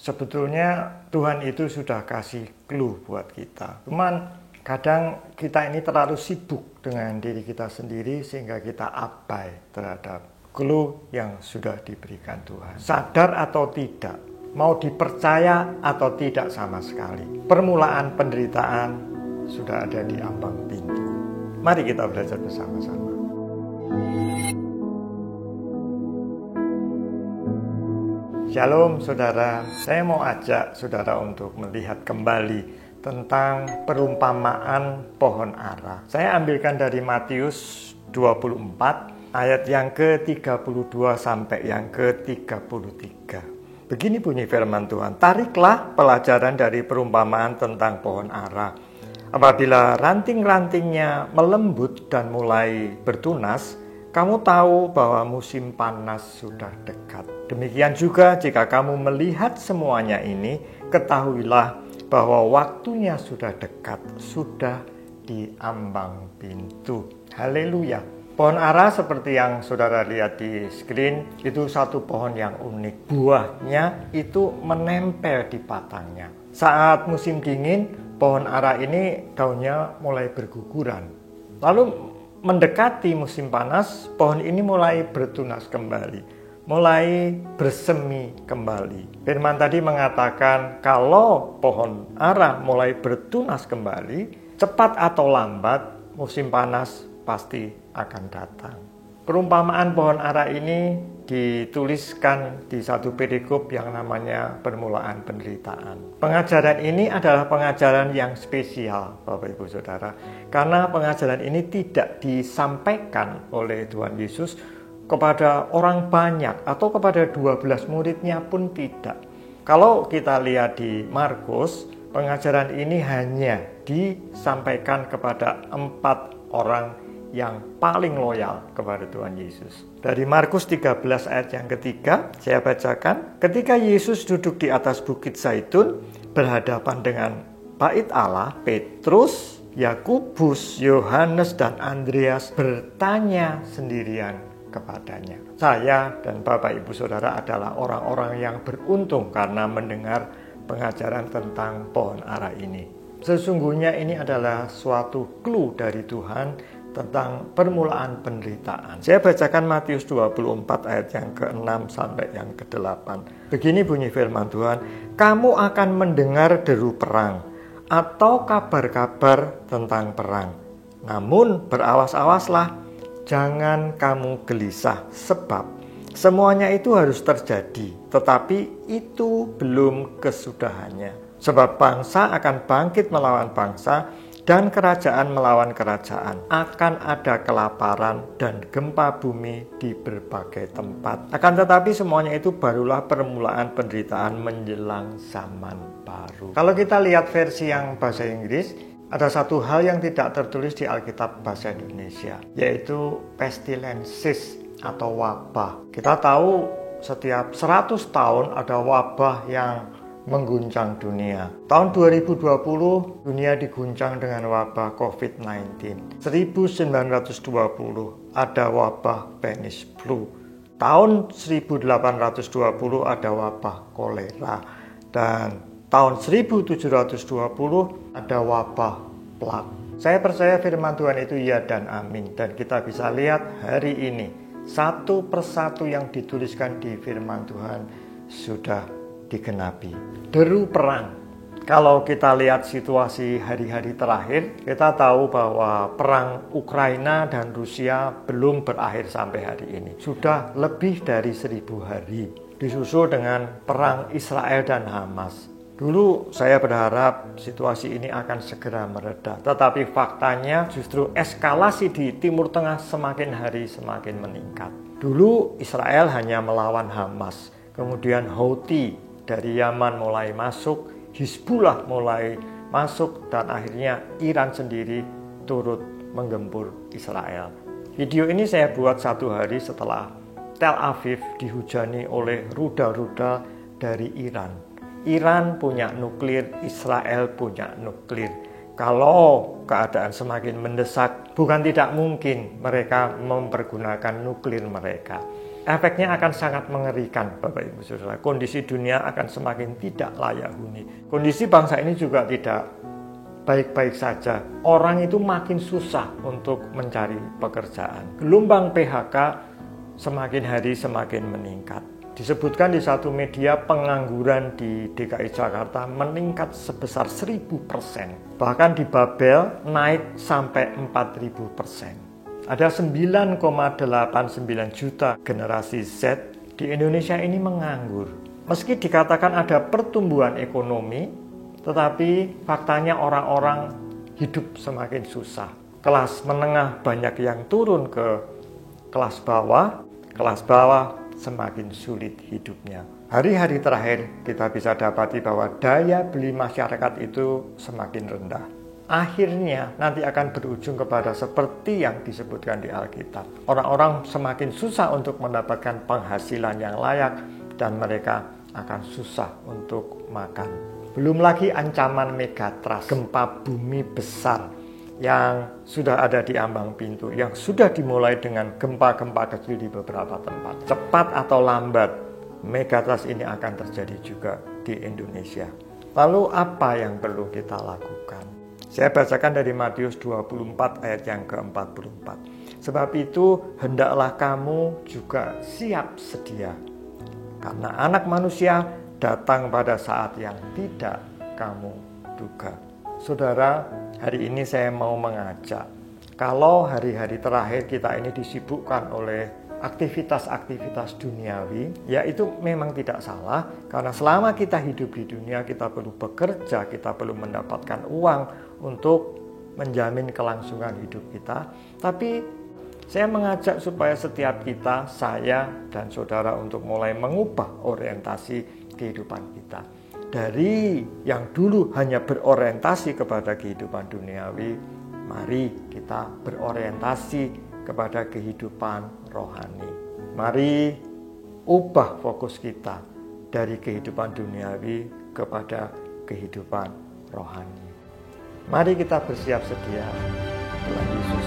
Sebetulnya Tuhan itu sudah kasih clue buat kita. Cuman kadang kita ini terlalu sibuk dengan diri kita sendiri sehingga kita abai terhadap clue yang sudah diberikan Tuhan. Sadar atau tidak, mau dipercaya atau tidak sama sekali, permulaan penderitaan sudah ada di ambang pintu. Mari kita belajar bersama-sama. Shalom saudara, saya mau ajak saudara untuk melihat kembali tentang perumpamaan pohon ara. Saya ambilkan dari Matius 24 ayat yang ke-32 sampai yang ke-33. Begini bunyi firman Tuhan, tariklah pelajaran dari perumpamaan tentang pohon ara. Apabila ranting-rantingnya melembut dan mulai bertunas, kamu tahu bahwa musim panas sudah dekat. Demikian juga jika kamu melihat semuanya ini, ketahuilah bahwa waktunya sudah dekat, sudah di ambang pintu. Haleluya. Pohon ara seperti yang saudara lihat di screen, itu satu pohon yang unik. Buahnya itu menempel di batangnya. Saat musim dingin, pohon ara ini daunnya mulai berguguran. Lalu mendekati musim panas, pohon ini mulai bertunas kembali, mulai bersemi kembali. Firman tadi mengatakan kalau pohon ara mulai bertunas kembali, cepat atau lambat musim panas pasti akan datang. Perumpamaan pohon ara ini dituliskan di satu perikop yang namanya permulaan penderitaan. Pengajaran ini adalah pengajaran yang spesial, Bapak Ibu Saudara, karena pengajaran ini tidak disampaikan oleh Tuhan Yesus kepada orang banyak atau kepada 12 muridnya pun tidak. Kalau kita lihat di Markus, pengajaran ini hanya disampaikan kepada 4 orang yang paling loyal kepada Tuhan Yesus. Dari Markus 13 ayat yang ketiga, saya bacakan. Ketika Yesus duduk di atas bukit Zaitun, berhadapan dengan Bait Allah, Petrus, Yakobus, Yohanes, dan Andreas bertanya sendirian kepadanya. Saya dan Bapak Ibu Saudara adalah orang-orang yang beruntung karena mendengar pengajaran tentang pohon ara ini. Sesungguhnya ini adalah suatu clue dari Tuhan tentang permulaan penderitaan. Saya bacakan Matius 24 ayat yang ke-6 sampai yang ke-8. Begini bunyi firman Tuhan, kamu akan mendengar deru perang atau kabar-kabar tentang perang. Namun berawas-awaslah, jangan kamu gelisah, sebab semuanya itu harus terjadi, tetapi itu belum kesudahannya. Sebab bangsa akan bangkit melawan bangsa, dan kerajaan melawan kerajaan. Akan ada kelaparan dan gempa bumi di berbagai tempat. Akan tetapi semuanya itu barulah permulaan penderitaan menjelang zaman baru. Kalau kita lihat versi yang bahasa Inggris, ada satu hal yang tidak tertulis di Alkitab bahasa Indonesia, yaitu pestilensis atau wabah. Kita tahu setiap 100 tahun ada wabah yang mengguncang dunia. Tahun 2020 dunia diguncang dengan wabah COVID-19. 1920 ada wabah Spanish flu. Tahun 1820 ada wabah kolera, dan tahun 1720 ada wabah plak. Saya percaya firman Tuhan itu ya dan amin, dan kita bisa lihat hari ini satu persatu yang dituliskan di firman Tuhan sudah digenapi. Deru perang. Kalau kita lihat situasi hari-hari terakhir, kita tahu bahwa perang Ukraina dan Rusia belum berakhir sampai hari ini. Sudah lebih dari 1000 hari. Disusul dengan perang Israel dan Hamas. Dulu saya berharap situasi ini akan segera mereda, tetapi faktanya justru eskalasi di Timur Tengah semakin hari semakin meningkat. Dulu Israel hanya melawan Hamas, kemudian Houthi dari Yaman mulai masuk, Hizbullah mulai masuk, dan akhirnya Iran sendiri turut menggempur Israel. Video ini saya buat 1 hari setelah Tel Aviv dihujani oleh rudal-rudal dari Iran. Iran punya nuklir, Israel punya nuklir. Kalau keadaan semakin mendesak, bukan tidak mungkin mereka mempergunakan nuklir mereka. efeknya akan sangat mengerikan, Bapak Ibu Saudara. Kondisi dunia akan semakin tidak layak huni. Kondisi bangsa ini juga tidak baik-baik saja. Orang itu makin susah untuk mencari pekerjaan. Gelombang PHK semakin hari semakin meningkat. Disebutkan di satu media, pengangguran di DKI Jakarta meningkat sebesar 1000%. Bahkan di Babel naik sampai 4000%. Ada 9,89 juta generasi Z di Indonesia ini menganggur. Meski dikatakan ada pertumbuhan ekonomi, tetapi faktanya orang-orang hidup semakin susah. Kelas menengah banyak yang turun ke kelas bawah semakin sulit hidupnya. Hari-hari terakhir kita bisa dapati bahwa daya beli masyarakat itu semakin rendah. Akhirnya nanti akan berujung kepada seperti yang disebutkan di Alkitab. Orang-orang semakin susah untuk mendapatkan penghasilan yang layak dan mereka akan susah untuk makan. Belum lagi ancaman megatrust, gempa bumi besar yang sudah ada di ambang pintu, yang sudah dimulai dengan gempa-gempa kecil di beberapa tempat. Cepat atau lambat, megatrust ini akan terjadi juga di Indonesia. Lalu apa yang perlu kita lakukan? Saya bacakan dari Matius 24 ayat yang ke-44. Sebab itu hendaklah kamu juga siap sedia, karena Anak Manusia datang pada saat yang tidak kamu duga. Saudara, hari ini saya mau mengajak, kalau hari-hari terakhir kita ini disibukkan oleh aktivitas-aktivitas duniawi, ya itu memang tidak salah, karena selama kita hidup di dunia, kita perlu bekerja, kita perlu mendapatkan uang untuk menjamin kelangsungan hidup kita. Tapi saya mengajak supaya setiap kita, saya dan saudara, untuk mulai mengubah orientasi kehidupan kita. Dari yang dulu hanya berorientasi kepada kehidupan duniawi, mari kita berorientasi kepada kehidupan rohani. Mari ubah fokus kita dari kehidupan duniawi kepada kehidupan rohani. Mari kita bersiap sedia. Tuhan Yesus